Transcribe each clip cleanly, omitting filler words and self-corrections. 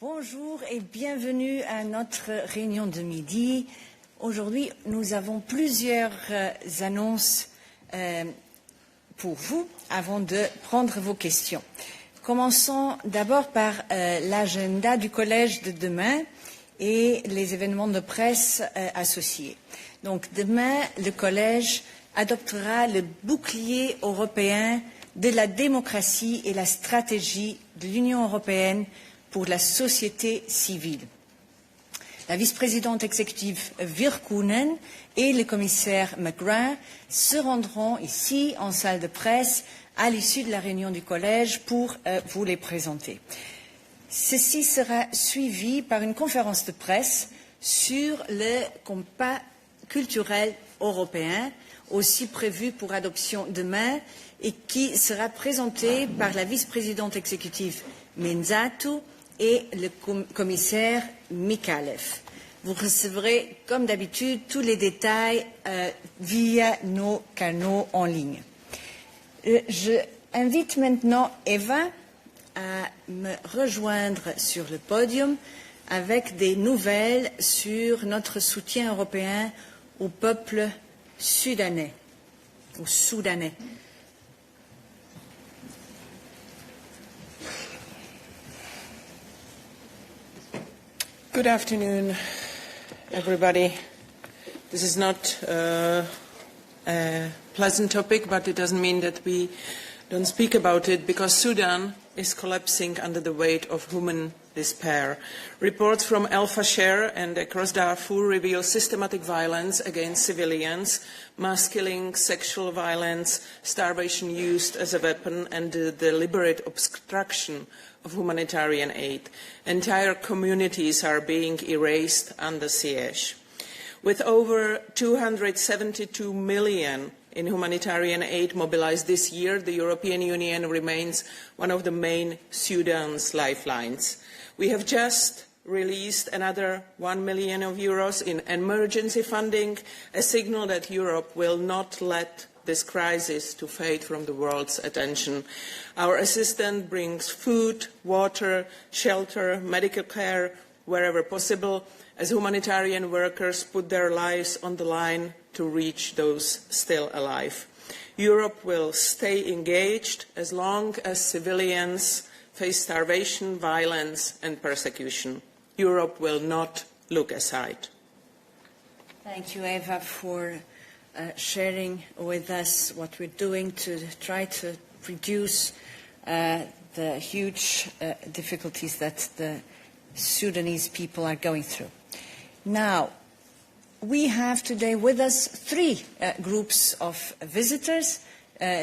Bonjour et bienvenue à notre réunion de midi. Aujourd'hui, nous avons plusieurs annonces pour vous avant de prendre vos questions. Commençons d'abord par l'agenda du collège de demain et les événements de presse associés. Donc demain, le collège adoptera le bouclier européen de la démocratie et la stratégie de l'Union européenne pour la société civile. La vice-présidente exécutive Virkkunen et le commissaire McGrath se rendront ici en salle de presse à l'issue de la réunion du collège pour vous les présenter. Ceci sera suivi par une conférence de presse sur le compas culturel européen, aussi prévu pour adoption demain, et qui sera présentée par la vice-présidente exécutive Menzatou et le commissaire Mikalev. Vous recevrez, comme d'habitude, tous les détails via nos canaux en ligne. Je invite maintenant Eva à me rejoindre sur le podium avec des nouvelles sur notre soutien européen au peuple sudanais, ou soudanais. Good afternoon, everybody. This is not a pleasant topic, but it doesn't mean that we don't speak about it, because Sudan is collapsing under the weight of human despair. Reports from Al Fasher and across Darfur reveal systematic violence against civilians, mass killings, sexual violence, starvation used as a weapon, and the deliberate obstruction of humanitarian aid. Entire communities are being erased under siege. With over 272 million in humanitarian aid mobilized this year, the European Union remains one of the main Sudan's lifelines. We have just released another 1 million euros in emergency funding, a signal that Europe will not let this crisis to fade from the world's attention. Our assistance brings food, water, shelter, medical care wherever possible, as humanitarian workers put their lives on the line to reach those still alive. Europe will stay engaged as long as civilians face starvation, violence and persecution. Europe will not look aside. Thank you, Eva, for sharing with us what we're doing to try to reduce the huge difficulties that the Sudanese people are going through. Now, we have today with us three groups of visitors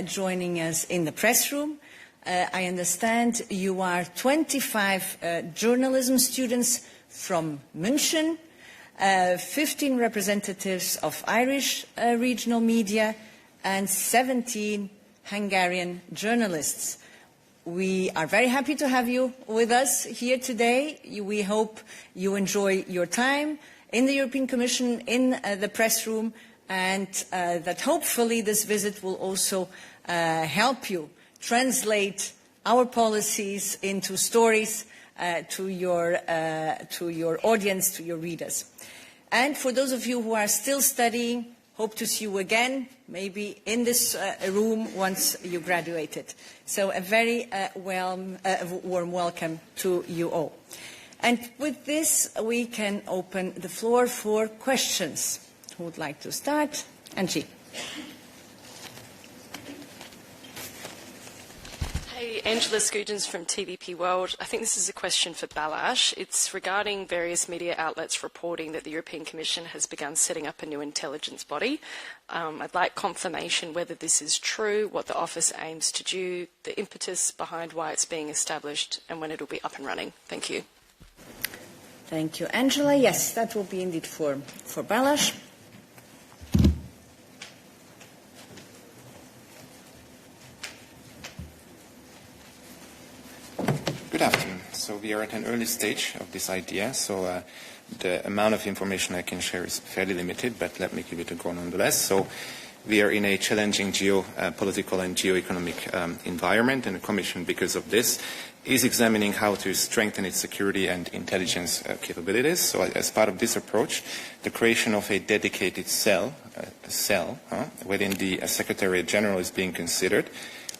joining us in the press room. I understand you are 25 journalism students from München, 15 representatives of Irish regional media, and 17 Hungarian journalists. We are very happy to have you with us here today. We hope you enjoy your time in the European Commission, in the press room, and that hopefully this visit will also help you translate our policies into stories to your audience, to your readers. And for those of you who are still studying, hope to see you again, maybe in this room once you graduated. So a very warm welcome to you all. And with this, we can open the floor for questions. Who would like to start? Angie. Hey, Angela Scoogens from TVP World. I think this is a question for Balázs. It's regarding various media outlets reporting that the European Commission has begun setting up a new intelligence body. I'd like confirmation whether this is true, what the office aims to do, the impetus behind why it's being established, and when it will be up and running. Thank you. Thank you, Angela. Yes, that will be indeed for Balázs. Good afternoon. So we are at an early stage of this idea, so the amount of information I can share is fairly limited, but let me give it a go nonetheless. So we are in a challenging geopolitical and geoeconomic environment, and the Commission, because of this, is examining how to strengthen its security and intelligence capabilities. So as part of this approach, the creation of a dedicated cell within the Secretariat General is being considered.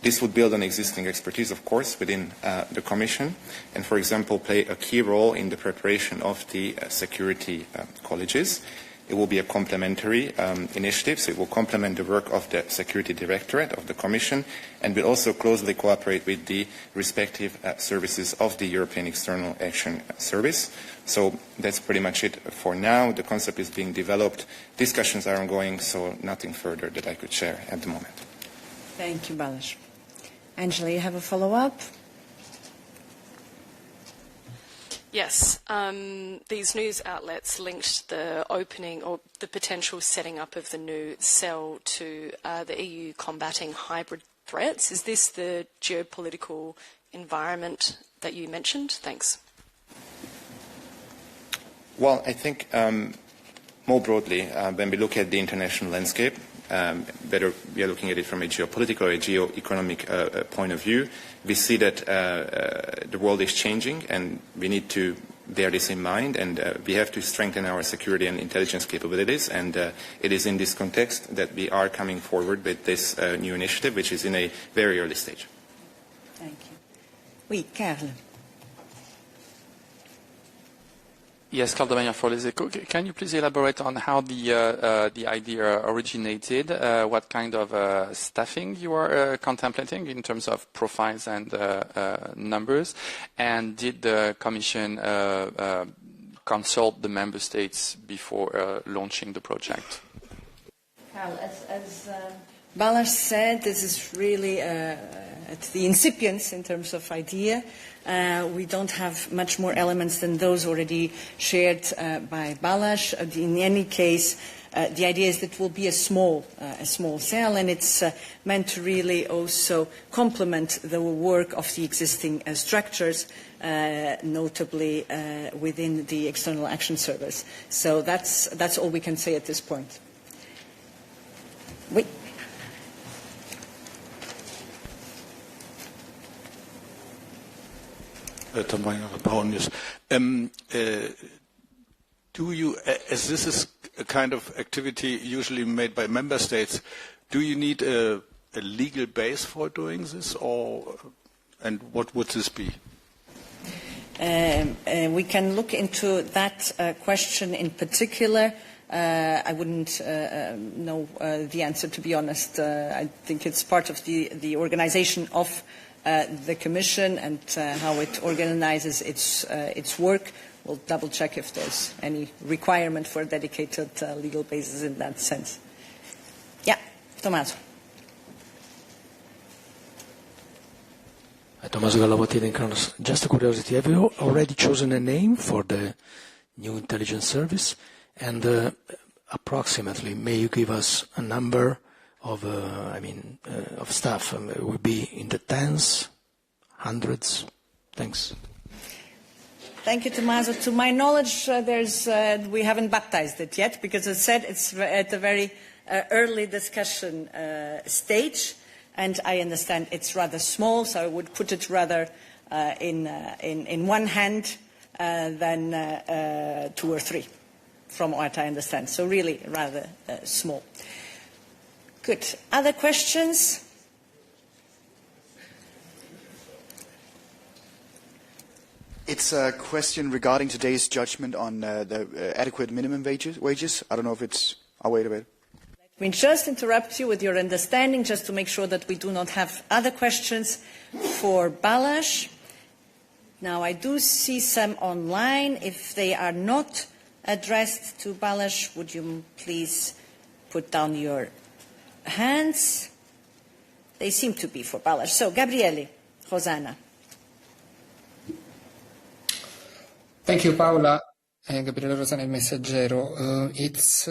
This would build on existing expertise, of course, within the Commission, and, for example, play a key role in the preparation of the security colleges. It will be a complementary initiative, so it will complement the work of the Security Directorate of the Commission, and will also closely cooperate with the respective services of the European External Action Service. So that's pretty much it for now. The concept is being developed. Discussions are ongoing, so nothing further that I could share at the moment. Thank you, Balázs. Angela, you have a follow-up? Yes, these news outlets linked the opening or the potential setting up of the new cell to the EU combating hybrid threats. Is this the geopolitical environment that you mentioned? Thanks. Well, I think more broadly, when we look at the international landscape, whether we are looking at it from a geopolitical or a geoeconomic point of view, we see that the world is changing, and we need to bear this in mind, and we have to strengthen our security and intelligence capabilities, and it is in this context that we are coming forward with this new initiative, which is in a very early stage. Thank you. Oui, Carl. Yes, Carl Domagnan for Les Echos. Can you please elaborate on how the idea originated, what kind of staffing you are contemplating in terms of profiles and numbers, and did the Commission consult the Member States before launching the project? Carl, as Balázs said, this is really at the incipience in terms of idea. We don't have much more elements than those already shared by Balázs. In any case, the idea is that it will be a small cell, and it's meant to really also complement the work of the existing structures, notably within the External Action Service. So that's all we can say at this point. Oui. Do you, as this is a kind of activity usually made by member states, do you need a legal base for doing this, and what would this be? We can look into that question in particular. I wouldn't know the answer, to be honest. I think it's part of the organization of the Commission and how it organizes its work. We'll double check if there's any requirement for a dedicated legal basis in that sense. Yeah, Tommaso. Tommaso Gallavati in Kronos. Just a curiosity, have you already chosen a name for the new intelligence service? And approximately, may you give us a number of staff? It will be in the tens, hundreds? Thanks. Thank you, Tommaso. To my knowledge, we haven't baptized it yet, because as I said, it's at a very early discussion stage, and I understand it's rather small, so I would put it rather in one hand than two or three, from what I understand. So really rather small. Good. Other questions? It's a question regarding today's judgment on the adequate minimum wages. I don't know if it's... I'll wait a bit. Let me just interrupt you with your understanding, just to make sure that we do not have other questions for Balázs. Now, I do see some online. If they are not addressed to Balázs, would you please put down your hands? They seem to be for Balázs. So, Gabriele, Rosanna. Thank you, Paola. Gabriele Rosanna, Il Messaggero. It's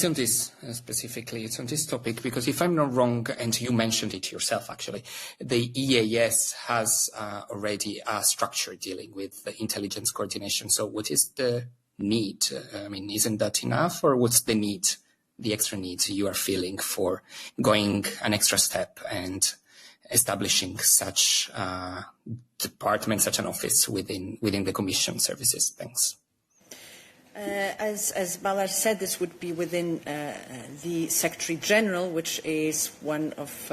on this specifically. It's on this topic because if I'm not wrong, and you mentioned it yourself actually, the EAS has already a structure dealing with the intelligence coordination. So what is the need? I mean, isn't that enough, or what's the need the extra needs you are feeling for going an extra step and establishing such a department, such an office within the Commission services. Thanks. As Balázs said, this would be within the Secretary General, which is one of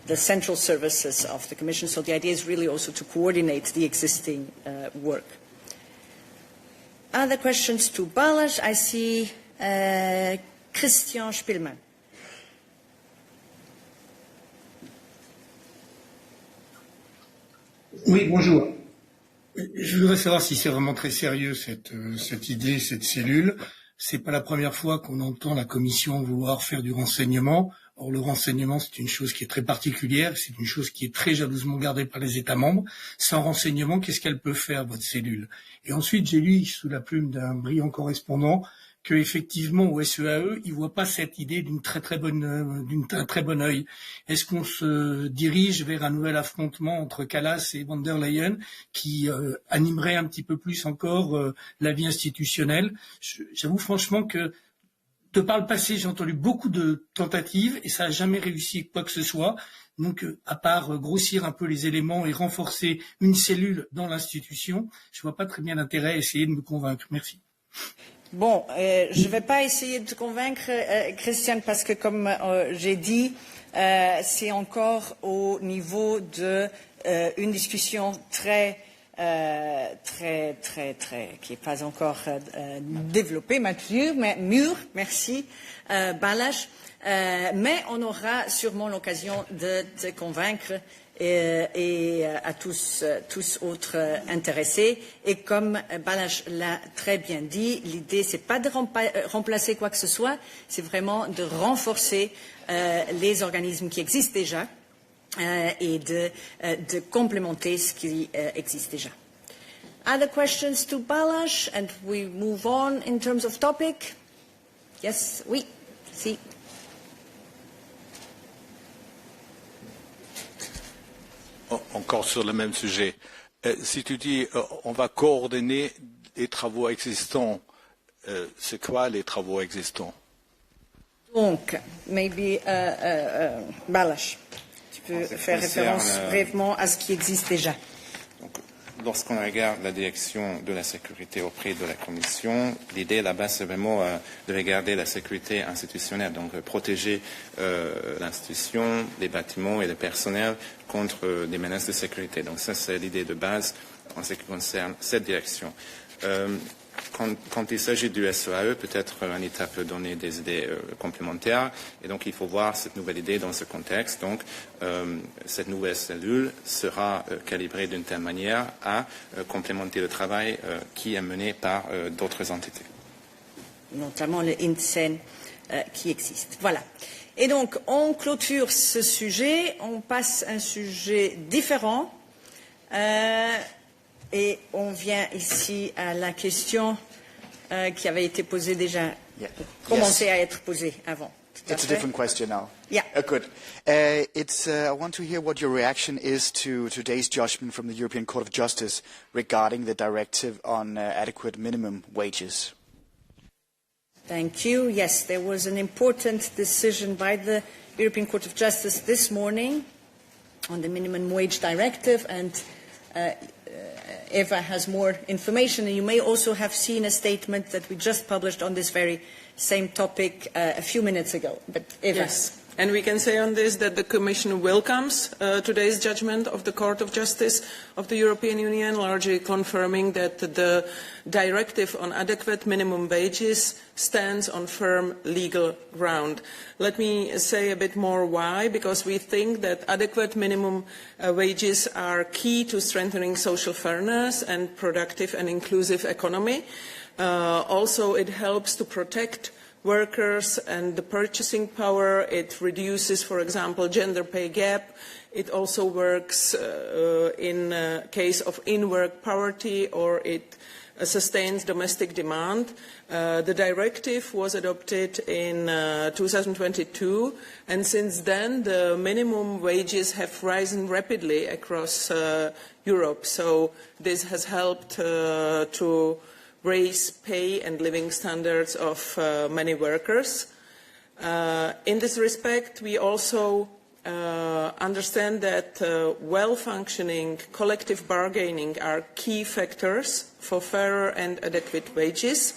the central services of the Commission. So the idea is really also to coordinate the existing work. Other questions to Balázs? I see Christian Spielmann. Oui, bonjour. Je voudrais savoir si c'est vraiment très sérieux cette idée, cette cellule. C'est pas la première fois qu'on entend la Commission vouloir faire du renseignement. Or, le renseignement, c'est une chose qui est très particulière, c'est une chose qui est très jalousement gardée par les États membres. Sans renseignement, qu'est-ce qu'elle peut faire, votre cellule? Et ensuite, j'ai lu, sous la plume d'un brillant correspondant, que effectivement au SEAE, ils voient pas cette idée d'un très bon œil. Est-ce qu'on se dirige vers un nouvel affrontement entre Kallas et von der Leyen qui animerait un petit peu plus encore la vie institutionnelle? J'avoue franchement que de par le passé, j'ai entendu beaucoup de tentatives et ça n'a jamais réussi quoi que ce soit. Donc, à part grossir un peu les éléments et renforcer une cellule dans l'institution, je vois pas très bien l'intérêt à essayer de me convaincre. Merci. Bon, je ne vais pas essayer de te convaincre, Christian, parce que comme j'ai dit, c'est encore au niveau de une discussion qui n'est pas encore développée, mûre, merci, Balázs, mais on aura sûrement l'occasion de te convaincre et à tous autres intéressés. Et comme Balázs l'a très bien dit, l'idée, c'est pas de remplacer quoi que ce soit, c'est vraiment de renforcer les organismes qui existent déjà et de complémenter ce qui existe déjà. Other questions to Balázs, and we move on in terms of topic. Yes, oui, si. Encore sur le même sujet. Si tu dis on va coordonner les travaux existants, c'est quoi les travaux existants? Donc, maybe Balázs, tu peux faire référence brièvement à ce qui existe déjà. Lorsqu'on regarde la direction de la sécurité auprès de la Commission, l'idée là-bas, c'est vraiment de regarder la sécurité institutionnelle, donc protéger l'institution, les bâtiments et le personnel contre des menaces de sécurité. Donc ça, c'est l'idée de base en ce qui concerne cette direction. Quand il s'agit du SEAE, peut-être Anita peut donner des idées complémentaires, et donc il faut voir cette nouvelle idée dans ce contexte. Donc cette nouvelle cellule sera calibrée d'une telle manière à complémenter le travail qui est mené par d'autres entités. Notamment le INSEN qui existe. Voilà. Et donc on clôture ce sujet, on passe à un sujet différent. Et on vient ici à la question qui avait été posée déjà, commencé à être posée avant. It's a different question now. Yeah. Good. I want to hear what your reaction is to today's judgment from the European Court of Justice regarding the directive on adequate minimum wages. Thank you. Yes, there was an important decision by the European Court of Justice this morning on the minimum wage directive, and Eva has more information, and you may also have seen a statement that we just published on this very same topic a few minutes ago. But Eva. Yes, and we can say on this that the Commission welcomes today's judgment of the Court of Justice of the European Union, largely confirming that the directive on adequate minimum wages stands on firm legal ground. Let me say a bit more why, because we think that adequate minimum wages are key to strengthening social fairness and productive and inclusive economy. Also, it helps to protect workers and the purchasing power. It reduces, for example, gender pay gap. It also works in case of in-work poverty, or it sustains domestic demand. The directive was adopted in 2022, and since then the minimum wages have risen rapidly across Europe. So this has helped to raise pay and living standards of many workers. In this respect, we also understand that well-functioning collective bargaining are key factors for fairer and adequate wages.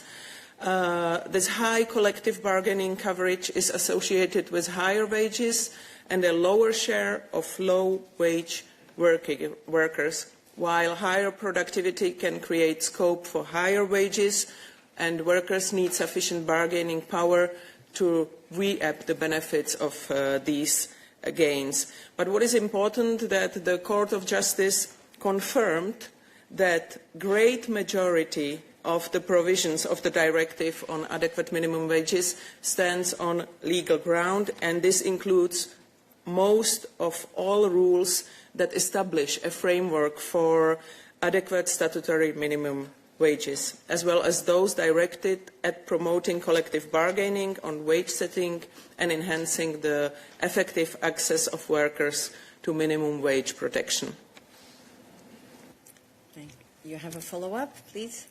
This high collective bargaining coverage is associated with higher wages and a lower share of low-wage workers, while higher productivity can create scope for higher wages, and workers need sufficient bargaining power to reap the benefits of these gains. But what is important that the Court of Justice confirmed that great majority of the provisions of the directive on adequate minimum wages stands on legal ground, and this includes most of all rules that establish a framework for adequate statutory minimum wages, as well as those directed at promoting collective bargaining on wage setting and enhancing the effective access of workers to minimum wage protection. You have a follow-up, please?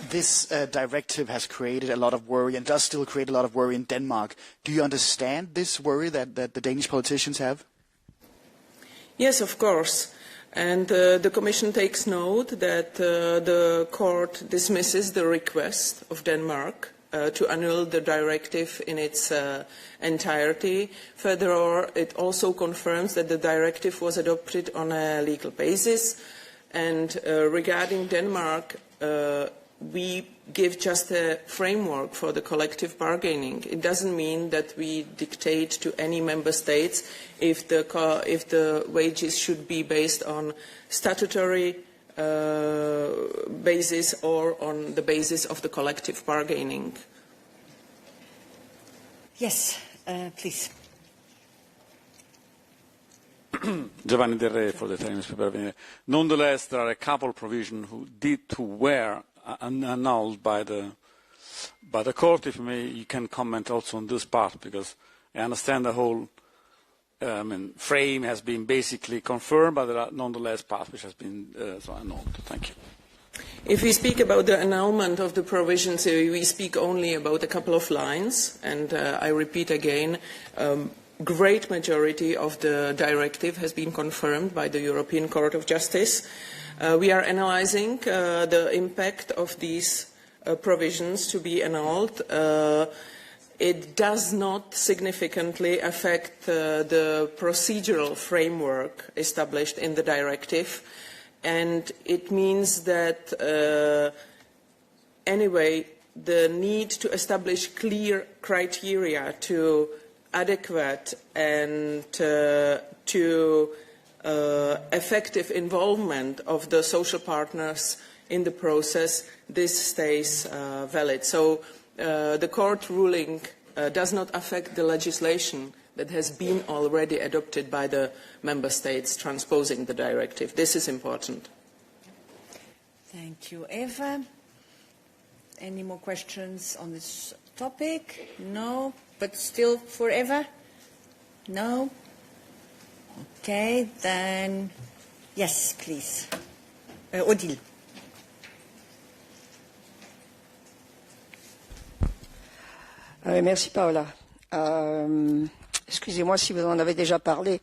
This directive has created a lot of worry and does still create a lot of worry in Denmark. Do you understand this worry that the Danish politicians have? Yes, of course. And the Commission takes note that the Court dismisses the request of Denmark to annul the directive in its entirety. Furthermore, it also confirms that the directive was adopted on a legal basis. And regarding Denmark, we give just a framework for the collective bargaining. It doesn't mean that we dictate to any member states if the wages should be based on statutory basis or on the basis of the collective bargaining. Yes, please. Giovanni Del Re for the Times paper. Nonetheless, there are a couple of provisions who were annulled by the court. If you can comment also on this part, because I understand the whole frame has been basically confirmed, but there are nonetheless parts which has been annulled. Thank you. If we speak about the annulment of the provisions, we speak only about a couple of lines, and I repeat again, great majority of the directive has been confirmed by the European Court of Justice. We are analysing the impact of these provisions to be annulled. It does not significantly affect the procedural framework established in the directive, and it means that anyway, the need to establish clear criteria to adequate and to effective involvement of the social partners in the process, this stays valid. So the court ruling does not affect the legislation that has been already adopted by the member states transposing the directive. This is important. Thank you, Eva. Any more questions on this topic? No, but still for Eva? No? Okay, then, yes, please. Odile. Merci, Paola. Excusez-moi si vous en avez déjà parlé,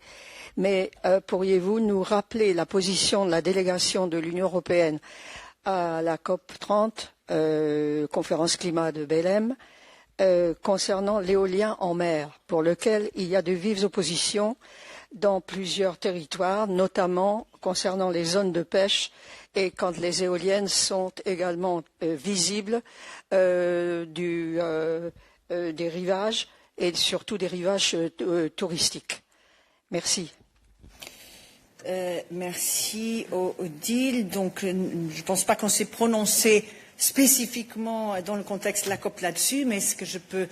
mais pourriez-vous nous rappeler la position de la délégation de l'Union européenne à la COP30, conférence climat de Belém, concernant l'éolien en mer, pour lequel il y a de vives oppositions dans plusieurs territoires, notamment concernant les zones de pêche et quand les éoliennes sont également visibles des rivages et surtout des rivages touristiques. Merci. Merci Odile. Donc, je ne pense pas qu'on s'est prononcé spécifiquement dans le contexte de la COP là-dessus, mais ce que je peux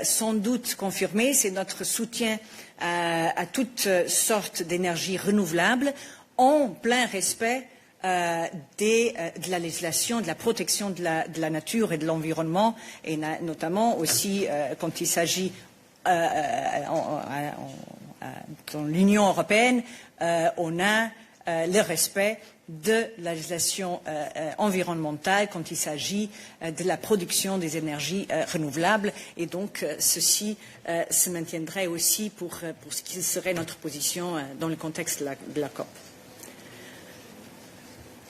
sans doute confirmer, c'est notre soutien à toutes sortes d'énergies renouvelables en plein respect de la législation, de la protection de la nature et de l'environnement, et notamment aussi quand il s'agit dans l'Union européenne, on a le respect de la législation environnementale quand il s'agit de la production des énergies renouvelables. Et donc, ceci se maintiendrait aussi pour ce qui serait notre position dans le contexte de la COP.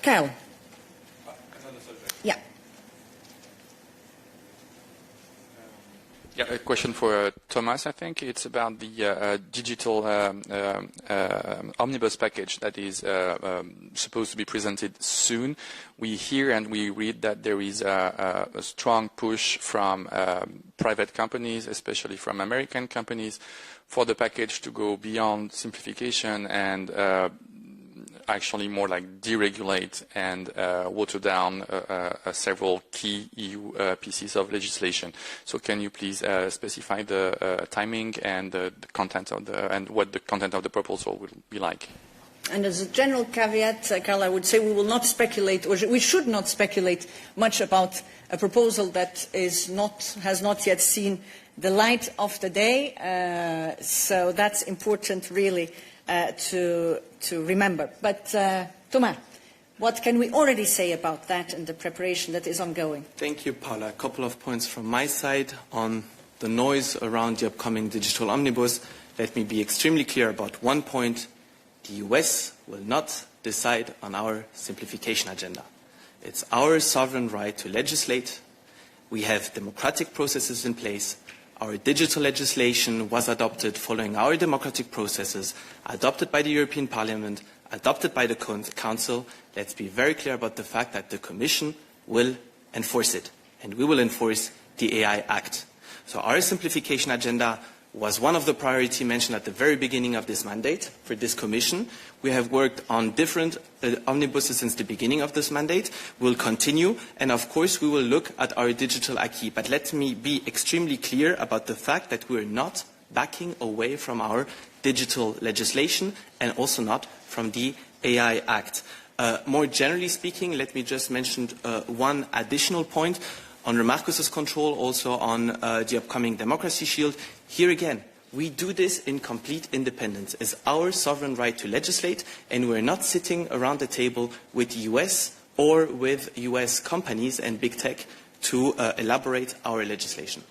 Kyle. Yeah. Yeah, a question for Thomas, I think. It's about the digital omnibus package that is supposed to be presented soon. We hear and we read that there is a strong push from private companies, especially from American companies, for the package to go beyond simplification and actually more like deregulate and water down several key EU pieces of legislation. So can you please specify the timing and the content of and what the content of the proposal will be like? And as a general caveat, Carl, I would say we will not speculate, or we should not speculate much about a proposal that has not yet seen the light of the day. So that's important, really, to remember. But Thomas, what can we already say about that and the preparation that is ongoing? Thank you, Paula. A couple of points from my side on the noise around the upcoming digital omnibus. Let me be extremely clear about one point. The US will not decide on our simplification agenda. It's our sovereign right to legislate. We have democratic processes in place. Our digital legislation was adopted following our democratic processes, adopted by the European Parliament, adopted by the Council. Let's be very clear about the fact that the Commission will enforce it, and we will enforce the AI Act. So our simplification agenda was one of the priorities mentioned at the very beginning of this mandate for this Commission. We have worked on different omnibuses since the beginning of this mandate. We'll continue, and of course we will look at our digital acquis. But let me be extremely clear about the fact that we are not backing away from our digital legislation and also not from the AI Act. More generally speaking, let me just mention one additional point on Remarcus's control, also on the upcoming Democracy Shield. Here again, we do this in complete independence. It's our sovereign right to legislate, and we're not sitting around the table with the US or with US companies and big tech to elaborate our legislation.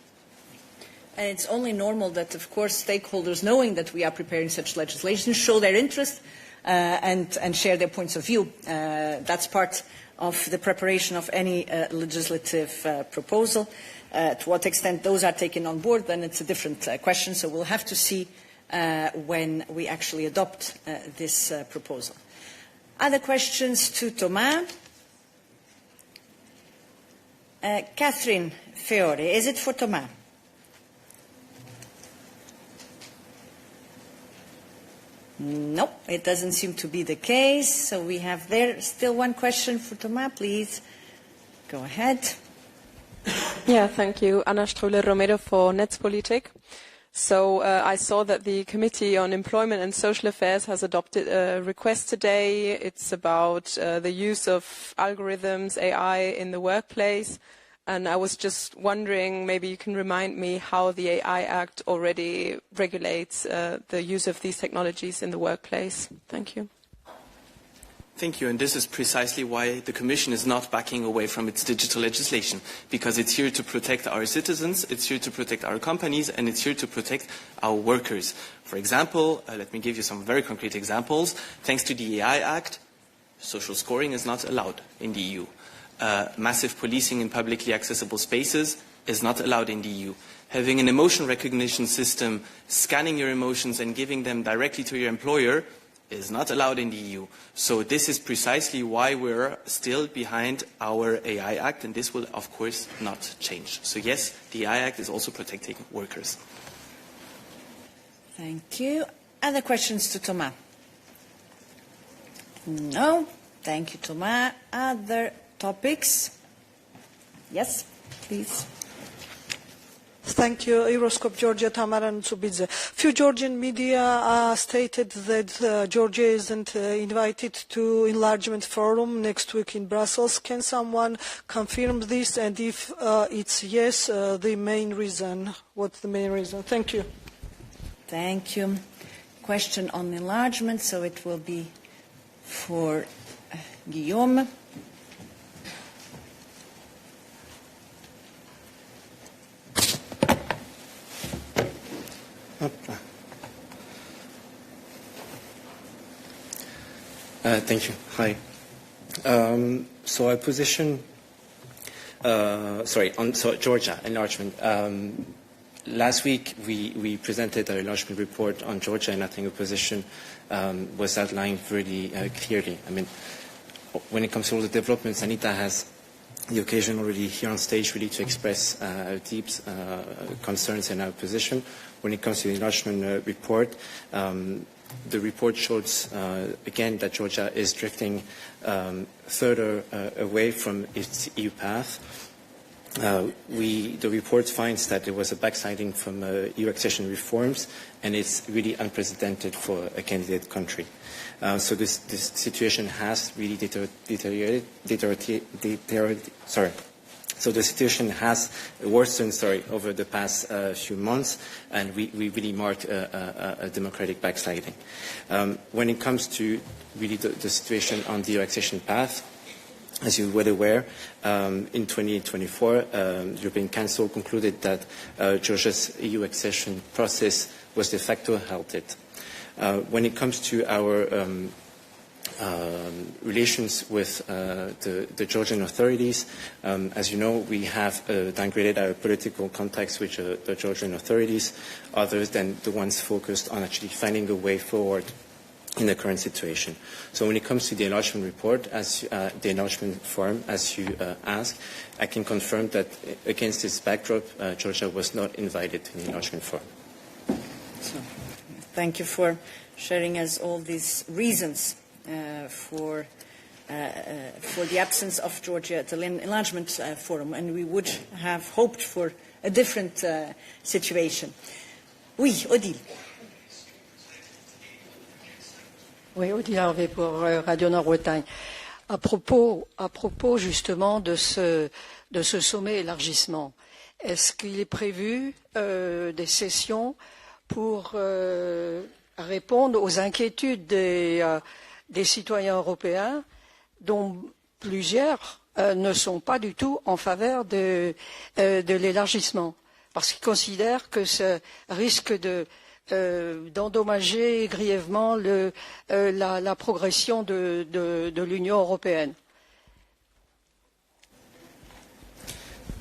And it's only normal that, of course, stakeholders, knowing that we are preparing such legislation, show their interest and share their points of view. That's part of the preparation of any legislative proposal. To what extent those are taken on board, then it's a different question. So we'll have to see when we actually adopt this proposal. Other questions to Thomas? Catherine Fiore, is it for Thomas? No, it doesn't seem to be the case. So we have there still one question for Thomas, please. Go ahead. Yeah, thank you. Anna Ströler-Romero for Netzpolitik. So I saw that the Committee on Employment and Social Affairs has adopted a request today. It's about the use of algorithms, AI in the workplace. And I was just wondering, maybe you can remind me how the AI Act already regulates the use of these technologies in the workplace. Thank you. Thank you, and this is precisely why the Commission is not backing away from its digital legislation, because it's here to protect our citizens, it's here to protect our companies, and it's here to protect our workers. For example, let me give you some very concrete examples. Thanks to the AI Act, social scoring is not allowed in the EU. Massive policing in publicly accessible spaces is not allowed in the EU. Having an emotion recognition system, scanning your emotions and giving them directly to your employer is not allowed in the EU. So this is precisely why we're still behind our AI Act, and this will, of course, not change. So yes, the AI Act is also protecting workers. Thank you. Other questions to Thomas? No. Thank you, Thomas. Other topics? Yes, please. Thank you. Euroscope Georgia, Tamaran Tsubidze. Few Georgian media stated that Georgia isn't invited to enlargement forum next week in Brussels. Can someone confirm this? And if it's yes, the main reason? What's the main reason? Thank you. Thank you. Question on enlargement, so it will be for Guillaume. Thank you. Hi. So our position, on Georgia enlargement. Last week we presented our enlargement report on Georgia, and I think our position was outlined really clearly. I mean, when it comes to all the developments, Anita has the occasion already here on stage really to express our deep concerns and our position. When it comes to the enlargement report, the report shows, again, that Georgia is drifting further away from its EU path. The report finds that there was a backsliding from EU accession reforms, and it's really unprecedented for a candidate country. So this situation has really deteriorated. So the situation has worsened, over the past few months, and we really marked a democratic backsliding. When it comes to really the situation on the accession path, as you were aware, in 2024, the European Council concluded that Georgia's EU accession process was de facto halted. When it comes to our relations with the Georgian authorities, as you know, we have downgraded our political contacts with the Georgian authorities, other than the ones focused on actually finding a way forward in the current situation. So when it comes to the enlargement report, the enlargement forum, as you asked, I can confirm that against this backdrop, Georgia was not invited to the enlargement forum. So, thank you for sharing us all these reasons for the absence of Georgia at the enlargement forum, and we would have hoped for a different situation. Oui, Odile. Oui, Odile Harvey pour Radio Nord-Bretagne. À propos justement de ce sommet élargissement, est-ce qu'il est prévu des sessions pour répondre aux inquiétudes des citoyens européens, dont plusieurs ne sont pas du tout en faveur de l'élargissement, parce qu'ils considèrent que ça risque d'endommager grièvement la progression de l'Union européenne.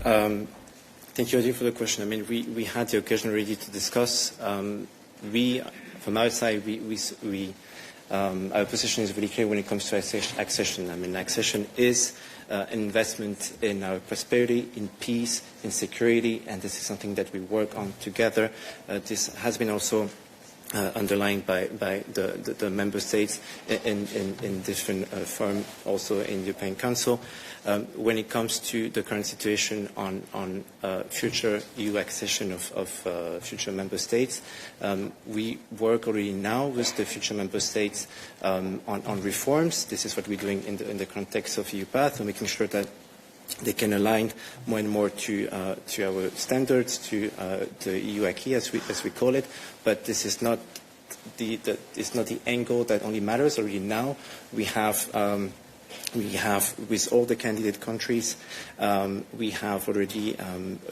Thank you, Adi, for the question. I mean, we had the occasion already to discuss. From our side, our position is really clear when it comes to accession. I mean, accession is an investment in our prosperity, in peace, in security, and this is something that we work on together. This has been also underlined by the member states in different forums, also in the European Council. When it comes to the current situation on future EU accession of future member states, we work already now with the future member states on reforms. This is what we're doing in the context of EU path, and making sure that they can align more and more to our standards, to the EU acquis, as we call it. But this is not it's not the angle that only matters. Already now we have with all the candidate countries, we have already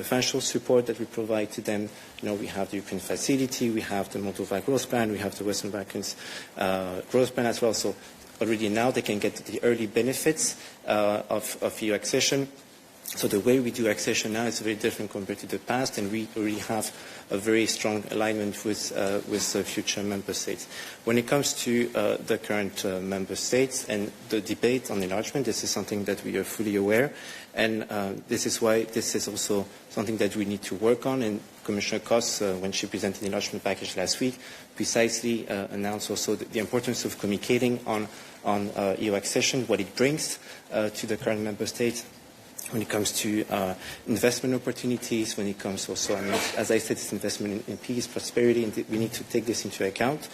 financial support that we provide to them. You know, we have the European Facility, we have the Moldova Growth Plan, we have the Western Balkans Growth Plan as well. So already now they can get the early benefits of EU accession. So the way we do accession now is very different compared to the past, and we already have a very strong alignment with future member states. When it comes to the current member states and the debate on enlargement, this is something that we are fully aware, and this is why this is also something that we need to work on. And Commissioner Koss, when she presented the enlargement package last week, precisely announced also the importance of communicating on EU accession, what it brings to the current member states, when it comes to investment opportunities, when it comes also, I mean, as I said, it's investment in peace, prosperity, and we need to take this into account.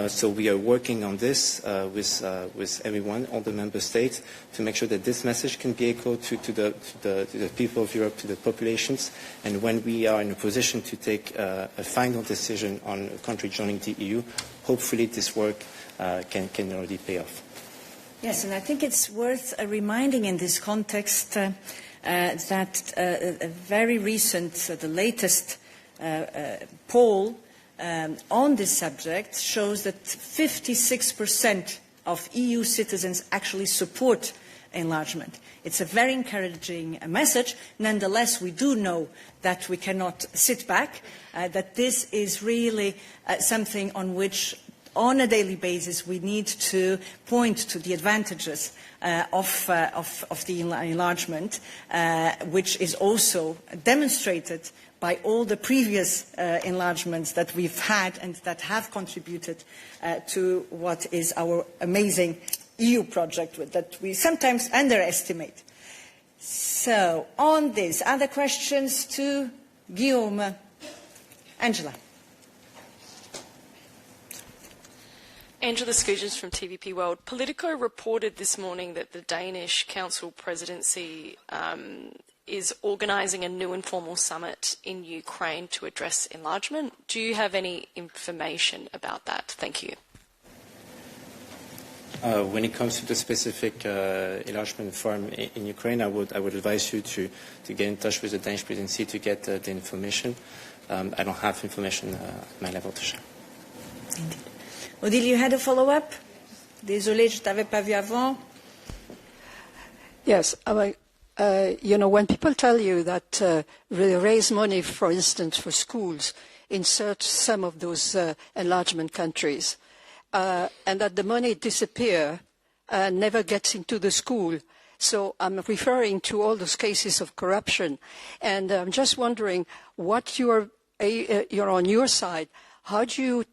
So we are working on this with everyone, all the member states, to make sure that this message can be echoed to the people of Europe, to the populations. And when we are in a position to take a final decision on a country joining the EU, hopefully this work can already pay off. Yes, and I think it's worth reminding in this context that a very recent, the latest poll on this subject shows that 56% of EU citizens actually support enlargement. It's a very encouraging message. Nonetheless, we do know that we cannot sit back, that this is really something on which on a daily basis we need to point to the advantages of the enlargement, which is also demonstrated by all the previous enlargements that we've had and that have contributed to what is our amazing EU project that we sometimes underestimate. So, on this, other questions to Guillaume? Angela. Angela Scoogens from TVP World. Politico reported this morning that the Danish Council presidency is organising a new informal summit in Ukraine to address enlargement. Do you have any information about that? Thank you. When it comes to the specific enlargement forum in Ukraine, I would advise you to get in touch with the Danish presidency to get the information. I don't have information at my level to share. Indeed. Odile, you had a follow-up? Désolée, je t'avais pas vu avant. Yes, you know, when people tell you that they raise money, for instance, for schools in some of those enlargement countries, and that the money disappears and never gets into the school. So I'm referring to all those cases of corruption. And I'm just wondering what you're on your side. How do you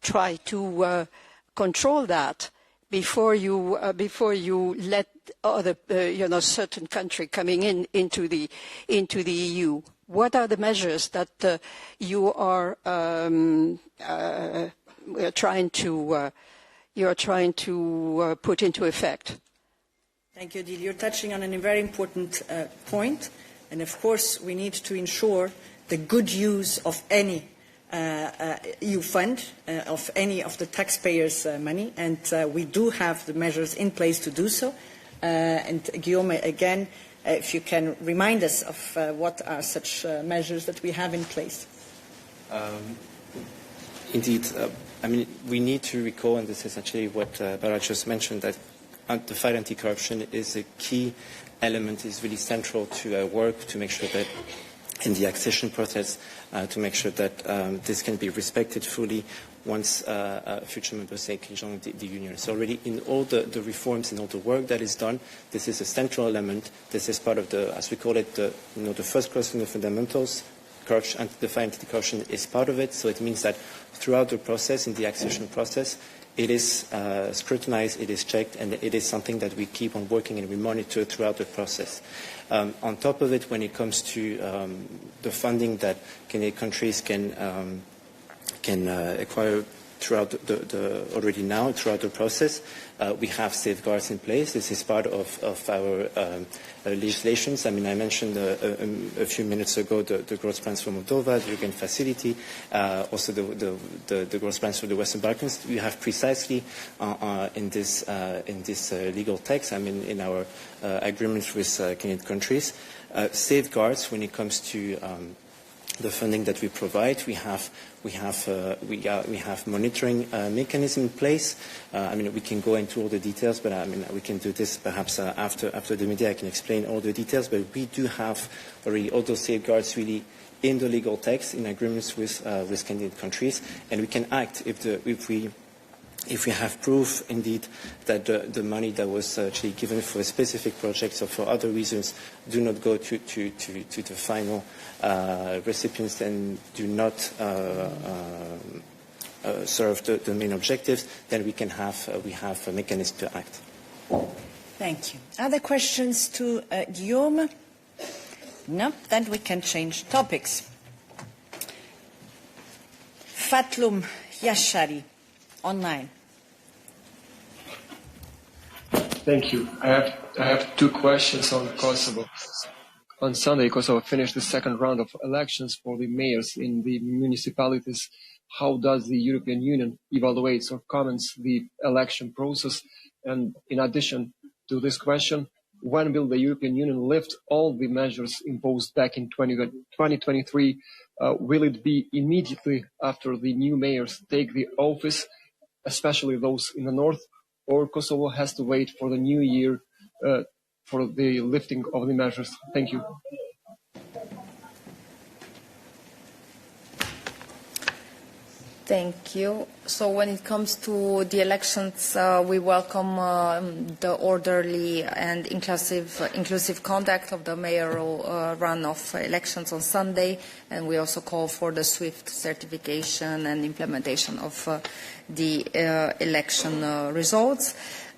try to control that before you let other certain country coming into the EU? What are the measures that you are trying to put into effect? Thank you, Odile. You're touching on a very important point, and of course we need to ensure the good use of any EU fund, of any of the taxpayers' money, and we do have the measures in place to do so. And Guillaume, again, if you can remind us of what are such measures that we have in place. Indeed. I mean, we need to recall, and this is actually what Bara just mentioned, that the fight anti-corruption is a key element, is really central to our work to make sure that in the accession process, to make sure that this can be respected fully once a future member state can join the Union. So already in all the reforms and all the work that is done, this is a central element. This is part of the, as we call it, the first crossing of fundamentals. Corruption, the fight anti-corruption is part of it. So it means that throughout the process, in the accession process, it is scrutinized, it is checked, and it is something that we keep on working and we monitor throughout the process. On top of it, when it comes to the funding that Canadian countries can acquire throughout already now throughout the process, we have safeguards in place. This is part of our legislations. I mean, I mentioned a few minutes ago the growth plans for Moldova, the European facility, also the growth plans for the Western Balkans. We have precisely in this legal text, I mean, in our agreements with Canadian countries, safeguards when it comes to the funding that we provide. We have monitoring mechanism in place. I mean, we can go into all the details, but I mean, we can do this perhaps after the media. I can explain all the details, but we do have already all those safeguards really in the legal text, in agreements with Canadian countries, and we can act if we have proof, indeed, that the money that was actually given for a specific project or for other reasons do not go to the final recipients and do not serve the main objectives, then we have a mechanism to act. Thank you. Other questions to Guillaume? No? Then we can change topics. Fatlum Yashari. Online. Thank you. I have two questions on Kosovo. On Sunday, Kosovo finished the second round of elections for the mayors in the municipalities. How does the European Union evaluate or comments the election process? And in addition to this question, when will the European Union lift all the measures imposed back in 2023? Will it be immediately after the new mayors take the office, especially those in the north, or Kosovo has to wait for the new year for the lifting of the measures? Thank you. Thank you. So when it comes to the elections, we welcome the orderly and inclusive conduct of the mayoral runoff elections on Sunday, and we also call for the swift certification and implementation of the election results.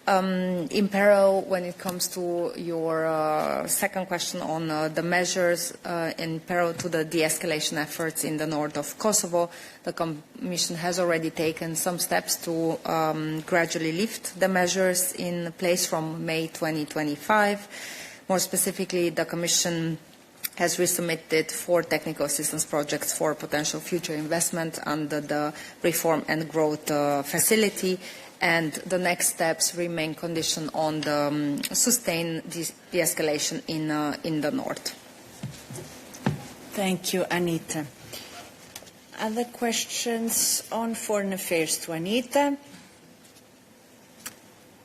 In parallel, when it comes to your second question on the measures in parallel to the de-escalation efforts in the north of Kosovo, the Commission has already taken some steps to gradually lift the measures in place from May 2025. More specifically, the Commission has resubmitted 4 technical assistance projects for potential future investment under the Reform and Growth Facility, and the next steps remain conditioned on the sustained de-escalation in the north. Thank you, Anita. Other questions on foreign affairs to Anita?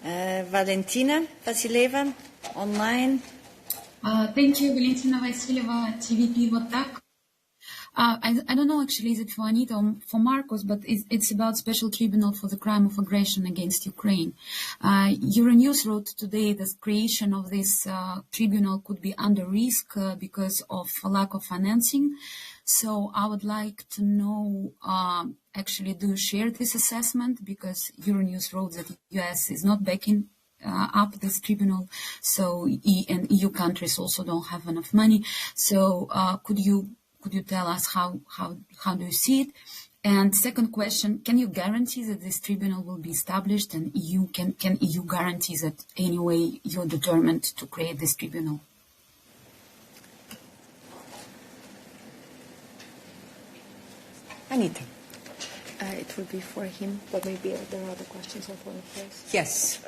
Valentina Vasileva, online. Thank you, Valentina Vasileva, TVP Votak. I don't know actually, is it for Anita or for Marcos, but it's about Special Tribunal for the crime of aggression against Ukraine. Euronews wrote today that creation of this tribunal could be under risk because of lack of financing. So I would like to know, actually, do you share this assessment? Because Euronews wrote that the US is not backing up this tribunal, so and EU countries also don't have enough money. So could you tell us how do you see it? And second question, can you guarantee that this tribunal will be established, and can EU guarantee that anyway you're determined to create this tribunal? Anita. It will be for him, but maybe there are other questions on foreign affairs. Yes,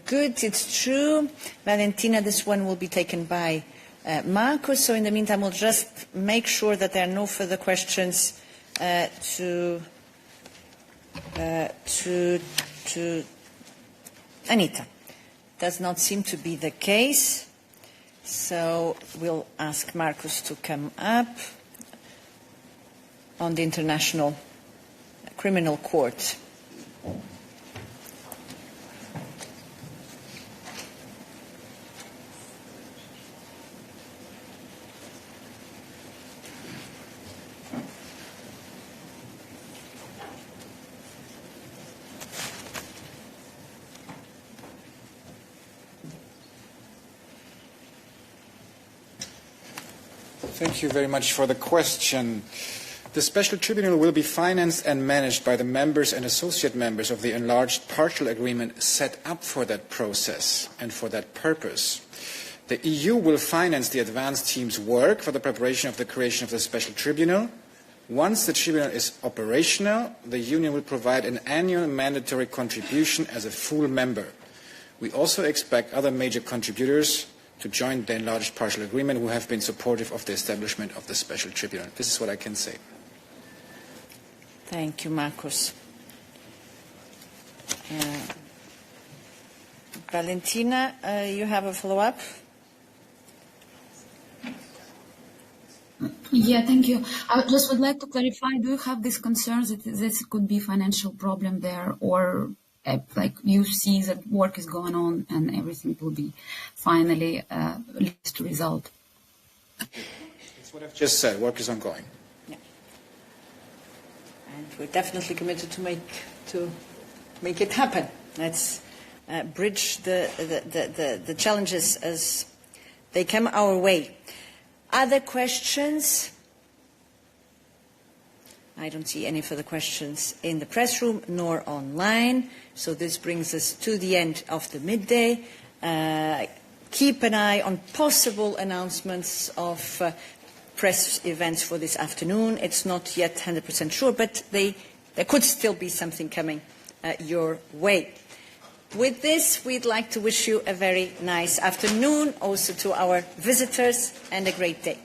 good, it's true. Valentina, this one will be taken by Marcos, so in the meantime we'll just make sure that there are no further questions to Anita. Does not seem to be the case, so we'll ask Marcos to come up on the International Criminal Court. Thank you very much for the question. The Special Tribunal will be financed and managed by the members and associate members of the enlarged partial agreement set up for that process and for that purpose. The EU will finance the advanced team's work for the preparation of the creation of the Special Tribunal. Once the Tribunal is operational, the Union will provide an annual mandatory contribution as a full member. We also expect other major contributors to join the enlarged partial agreement who have been supportive of the establishment of the Special Tribunal. This is what I can say. Thank you, Marcos. Valentina, you have a follow-up? Yeah, thank you. I just would like to clarify, do you have these concerns that this could be a financial problem there, or like you see that work is going on and everything will be finally leads to result? It's what I've just said. Work is ongoing. And we're definitely committed to make it happen. Let's bridge the challenges as they come our way. Other questions? I don't see any further questions in the press room nor online. So this brings us to the end of the midday. Keep an eye on possible announcements of press events for this afternoon. It's not yet 100% sure, but there could still be something coming your way. With this, we'd like to wish you a very nice afternoon, also to our visitors, and a great day.